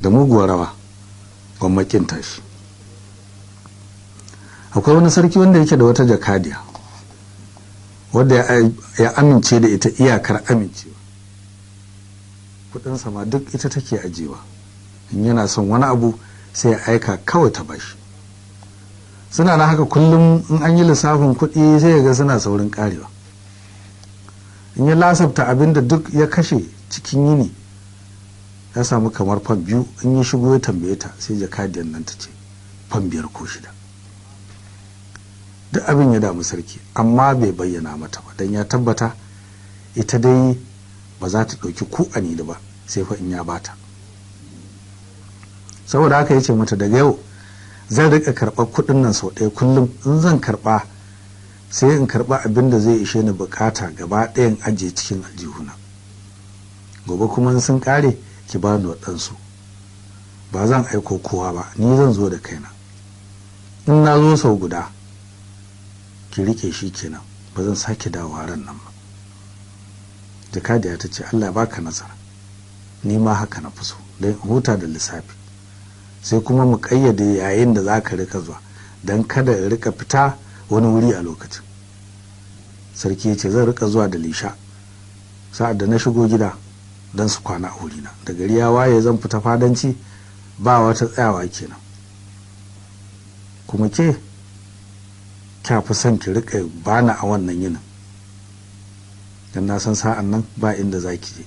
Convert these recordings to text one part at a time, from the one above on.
da muguwar rawa gwammakin tashi. Akwai wani sarki wanda yake da wata jakadiya wadda ya amince da ita iyakar amincewa, kudinsa ma duk ita take ajiyewa, in yana son wani abu sai ya aika kawai ta bashi. Suna na haka kullum in an yi lissafin kuɗi sai ya ga suna saurin karewa. In ya lasafta abin da duk ya kashe cikin yini ya samu kamar fan 2, in ya shigo ya tambaye ta sai jakadiyar nan ta ce fan 5 ko 6. Duk abin ya damu sarki amma bai bayyana mata ba don ya tabbata ita dai ba za ta ɗauki ku'ani da ba sai fa in ya bata. Saboda haka ya ce mata daga yau zan rika karɓar kuɗin nan sau ɗaya kullum, in zan karɓa sai in karɓa abin da zai ishe ni bukata gaba ɗayan ajiye cikin aljihuna, gobe kuma in sun ƙare ki ba ni waɗansu, ba zan aiko kowa ba, ni zan zo da kaina. In na zo sau guda ki rike shi kenan, ba zan sake dawowa ran nan ba. Jakadiya ta ce Allah ya baka nasara, ni ma haka na fi so don huta da lissafi, sai kuma mu kayyade yayin da za ka rika zuwa don kada ya rika fita wani wuri a lokacin. Sarki ya ce zan rika zuwa da lisha sa'ad da na shigo gida don su kwana a wurina, da gari ya waye zan fita fadanci, ba wata tsayawa kenan. Kuma ke kya fi son ki rika bana a wannan yinin don na san sa'an nan ba inda za ki je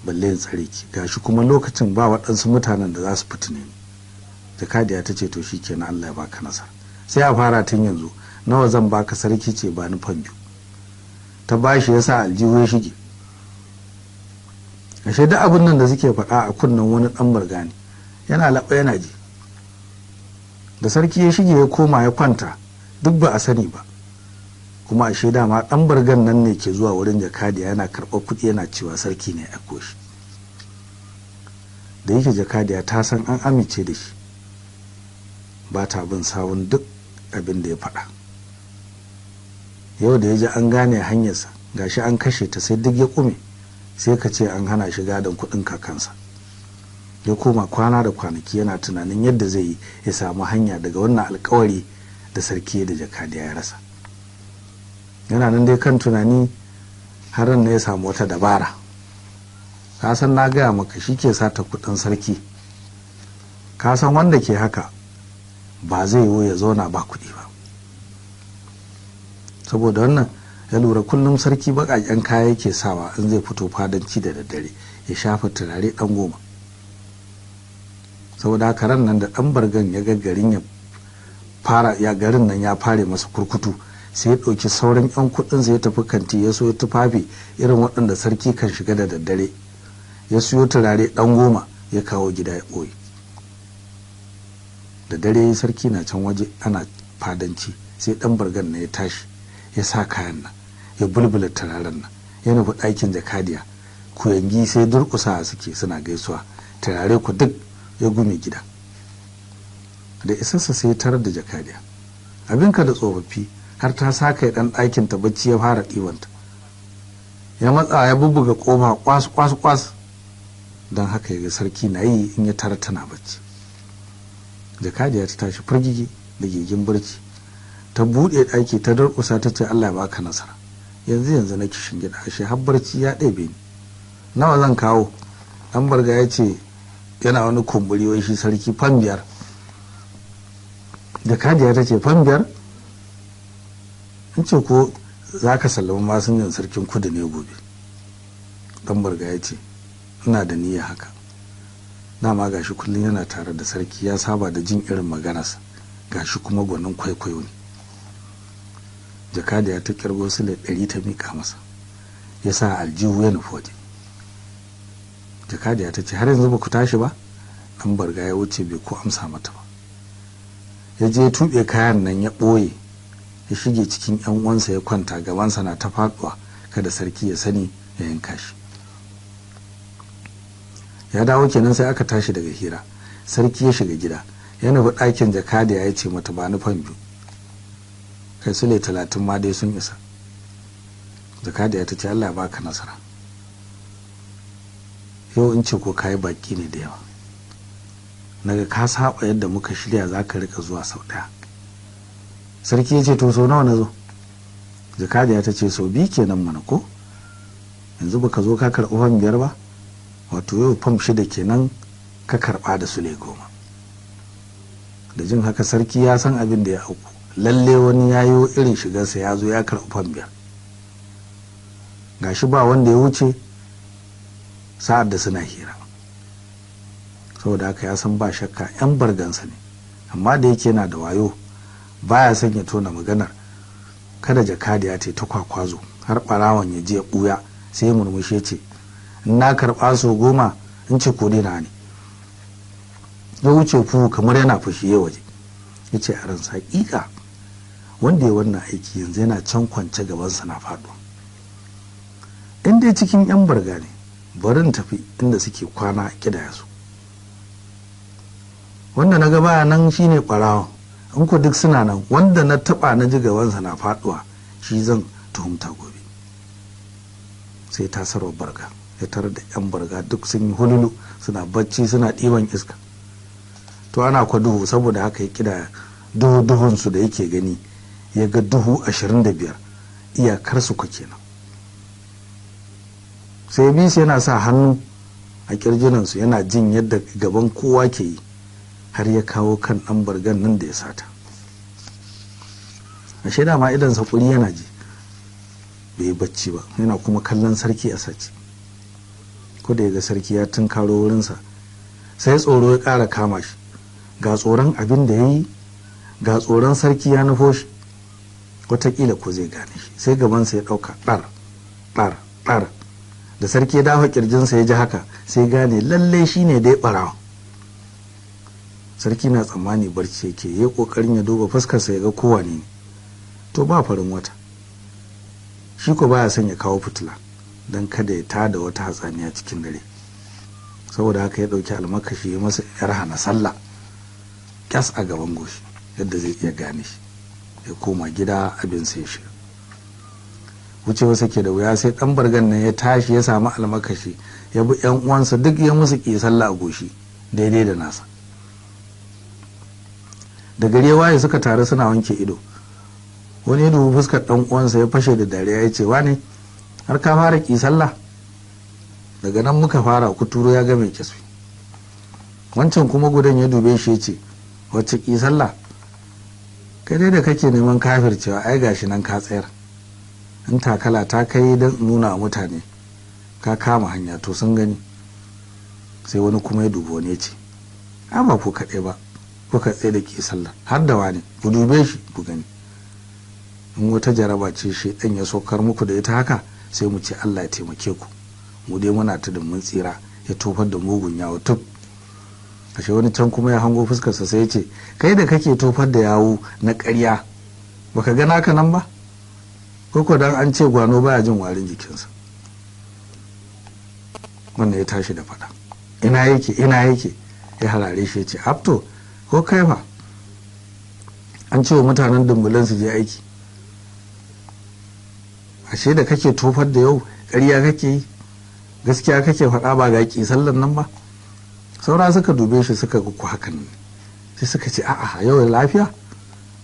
balle in tsare ki, gashi kuma lokacin ba waɗansu mutanen da za su fitine ni. Jakadiya ta ce to shi kenan, Allah ya baka nasara, sai a fara tun yanzu. Nawa zan baka? Sarki ce ba ni fan 2. ta bashi ya sa aljihu ya shige. Ashe duk abin nan da suke faɗa a kunnen wani ɗan murgani yana laɓa yana ji. Da sarki ya shige ya koma ya kwanta duk ba a sani ba, kuma ashe dama ɗan bargan nan ne ke zuwa wurin jakadiya yana karɓar kuɗi yana cewa sarki ne ya aiko shi. Da yake jakadiya ta san an amince da shi, ba ta bin sawun duk abin da ya faɗa. Yau da ya ji an gane hanyarsa, gashi an kashe ta sai duk ya ƙume, sai ka ce an hana shi gadon kuɗin kakansa. Ya koma kwana da kwanaki yana tunanin yadda zai yi ya samu hanya daga wannan alkawari da sarki da jakadiya ya rasa. Yana nan dai kan tunani har na ya samu wata dabara. Ka san na gaya maka shi ke sata kuɗin sarki, ka san wanda ke haka ba zai yiwu ya zauna ba kuɗi ba. Saboda wannan ya lura kullum sarki baƙaƙen kaya yake sawa in zai fito fadanci da daddare, ya shafa turare ɗan 10. Saboda haka ran nan da ɗan bargan ya ga garin garin nan ya fare masa kurkutu, sai ya ɗauki sauran 'yan kuɗinsa ya tafi kanti ya so tufafi irin waɗanda sarki kan shiga da daddare, ya siyo turare ɗan 10 ya kawo gida ya ɓoye. Da dare sarki na can waje ana fadanci, sai ɗan bargan na ya tashi ya sa kayan nan ya bulbula turaren nan ya nufi ɗakin jakadiya. Kuyangi sai durƙusa suke suna gaisuwa, turare ku duk ya gume gida. Da isarsa sai ya tarar da jakadiya, abinka da tsofaffi, har ta saka ɗan ɗakin ta bacci ya fara ɗiwanta. Ya matsa ya bubbuga ƙofa kwas kwas kwas, don haka ya ga sarki na yi in ya tara tana bacci. Jakadiya ta tashi firgigi da gigin barci, ta buɗe ɗaki ta durƙusa ta ce Allah ya baka nasara, yanzu na kishin gida, ashe har barci ya ɗebe ni. Nawa zan kawo? Ɗan barga ya ce yana wani kumburi wai shi sarki fan 5. Jakadiya ta ce fan 5? in ce ko za ka sallama masinjan sarkin kudu ne gobe? Ɗan barga ya ce ina da niyya haka, dama gashi kullum yana tare da sarki, ya saba da jin irin maganarsa, gashi kuma gwanin kwaikwayo ne. Jakadiya ta kirgo sule 100 ta mika masa, ya sa aljihu ya nufi waje. Jakadiya ta ce har yanzu ba ku tashi ba? Ɗan barga ya wuce bai ko amsa mata ba. Ya je tuɓe kayan nan ya ɓoye, ya shige cikin 'yan uwansa ya kwanta, gabansa na ta faɗuwa kada sarki ya sani ya yanka shi. Ya dawo kenan sai aka tashi daga hira, sarki ya shiga gida ya nufi ɗakin jakadiya ya ce mata ba ni fan 2, kai sule 30 ma dai sun isa. Jakadiya ta ce Allah ya baka nasara. yau in ce ko kayi baki ne da yawa, naga ka saba yadda muka shirya za ka rika zuwa sau ɗaya. Sarki ya ce to sau nawa na zo? Jakadiya ta ce sau 2 kenan mana ko, yanzu baka zo ka karɓi fam 5 ba, wato yau fam 6 kenan ka karɓa da sule 10. Da jin haka sarki ya san abin da ya auku, lalle wani yayo irin shigarsa ya zo ya karɓi fam 5. Gashi ba wanda ya wuce sa'ad da suna hira, saboda haka ya san ba shakka 'yan bargansa ne, amma da yake yana da wayo baya son ya tona maganar kada jakadiya ta kwakwazo har ɓarawon ya je ya ɓuya, sai murmushe ce na karɓa so 10 in ce ko dina ne. Ya wuce fu kamar yana fushi ya waje, ya ce a ransa hakika wanda ya wannan aiki yanzu yana can kwance gabansa na faɗo. In dai cikin 'yan barga ne barin tafi inda suke kwana kidaya su, wanda na gaba nan shine ɓarawon, in ku duk suna nan wanda na taɓa na ji gabansa na faɗuwa shi zan tuhumta gobe. sai tasarwa barga ya tarar da 'yan barga duk sun yi hululu suna bacci suna ɗiban iska. To ana kwa duhu, saboda haka ya kida duhunsu da yake gani ya ga duhu 25 iyakar su kwa kenan. sai bisu yana sa hannu a kirjinansu yana jin yadda gaban kowa ke yi har ya kawo kan ɗan bargan nan da ya sata. ashe dama idan sakuri yana ji bai bacci ba, yana kuma kallon sarki a sace. ko da ya ga sarki ya tunkaro wurinsa sai tsoro ya ƙara kama shi, ga tsoron abin da ya yi, ga tsoron sarki ya nufo shi, wataƙila ko zai gane shi. sai gabansa ya ɗauka ɗar. Da sarki ya dafa ƙirjinsa ya ji haka sai gane lallai shi ne dai ɓarawa. Sarki na tsammani barci yake, ya ƙoƙarin ya duba fuskarsa ya ga kowane ne, to ba farin wata. Shi ko baya son ya kawo fitila don kada ya tada wata hatsaniya cikin dare, saboda haka ya ɗauki almakashi ya masa 'yar hana sallah kyas a gaban goshi yadda zai iya gane shi. Ya koma gida abin sai ya shiga. wucewa sake da wuya sai dan bargan nan ya tashi ya samu almakashi ya bi 'yan uwansa duk ya musu ki sallah a goshi daidai da nasa. Da gari waye suka taru suna wanke ido, wani ya dubi fuskar dan uwansa ya fashe da dariya ya ce wane har ka fara ki sallah? Daga nan muka fara, kuturu ya ga mai kisfi. Wancan kuma gudan ya dube shi ya ce wacce ki sallah? Kai dai da kake neman kafircewa ai gashi nan ka tsayar, in takala ta kai don nuna wa mutane ka kama hanya to sun gani. Sai wani kuma ya dubo ne ce ba ku kaɗai ba kuka tsaye da ke sallah, har da wani ku dube shi ku gani. In wata jaraba ce shaidan ya sokar muku da ita haka sai mu ce Allah ya taimake ku, mu dai muna ta da mun tsira, ya tofar da mugun yawo tuf. ashe wani can kuma ya hango fuskarsa sai ya ce kai da kake tofar da yawo na ƙarya baka ga naka nan ba? Koko dan an ce gwano baya jin warin jikinsa. Wannan ya tashi da fada, ina yake ya harare shi ya ce abto ko kai fa an ce wa mutanen dumbulan su je aiki, ashe da kake tofar da yau ƙarya kake yi, gaskiya kake faɗa ba ga ki sallan nan ba? Saura suka dube shi suka ga ku hakan ne, sai suka ce a'a yau lafiya.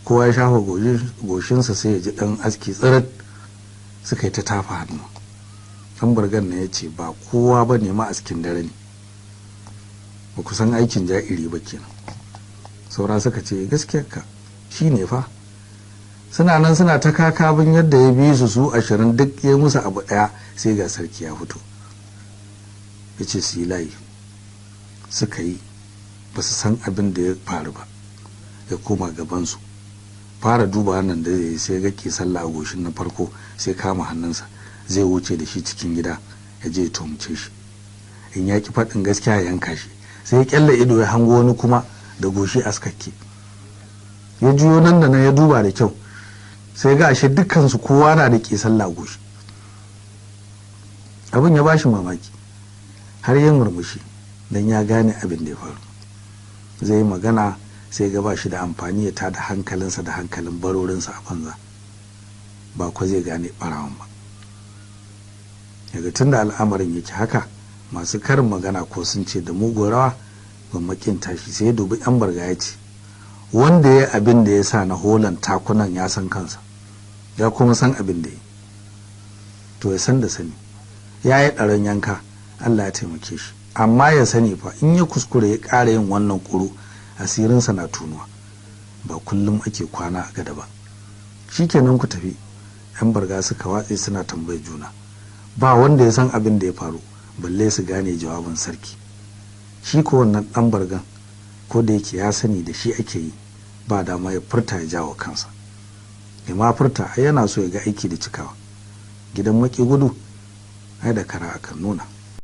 Kowa ya shafa goshinsa sai ya ji ɗan aski tsirat, suka yi ta tafa hannu. Ɗan bargan na ya ce ba kowa ba ne ma askin dare ne, ba ku san aikin ja'iri ba kenan. Saura suka ce gaskiyarka shi ne fa. Suna nan suna ta kakabin yadda ya bi su 20 duk ya musu abu ɗaya, sai ga sarki ya fito ya ce su yi layi. Suka yi, ba su san abin da ya faru ba. Ya koma gabansu, fara duba hannun da zai sai ga ke sallah a goshin na farko, sai kama hannunsa zai wuce da shi cikin gida ya je ya tumce shi. In ya ki faɗin gaskiya ya yanka shi, sai ya kyalle ido ya hango wani kuma da goshi askakke. Ya juyo nan da nan ya duba da kyau, sai ga ashe dukkansu kowa na da ke sallah a goshi. Abin ya bashi mamaki har yin murmushi don ya gane abin da ya faru. Zai yi magana sai ga ba shi da amfani ya tada hankalinsa da hankalin barorinsa a banza, ba ko zai gane barawan ba. Daga tun da al'amarin yake haka masu karin magana ko sun ce da mugun rawa gwammakin tashi, sai ya dubi yan barga ya ce, wanda ya abin da ya sa na holan takunan ya san kansa, ya kuma san abin da ya to ya san da sani ya yi ɗaron yanka, Allah ya taimake shi, amma ya sani fa in ya kuskure ya ƙara yin wannan ƙuru asirinsa na tunuwa, ba kullum ake kwana a gada ba. Shikenan ku tafi. Yan barga suka watse suna tambayar juna, ba wanda ya san abin da ya faru balle su gane jawabin sarki. Shi ko wannan ɗan bargan ko da yake ya sani da shi ake yi, ba dama ya furta ya jawo kansa, ya ma furta ai yana so ya ga aiki da cikawa. Gidan maki gudu ai da kara akan nuna.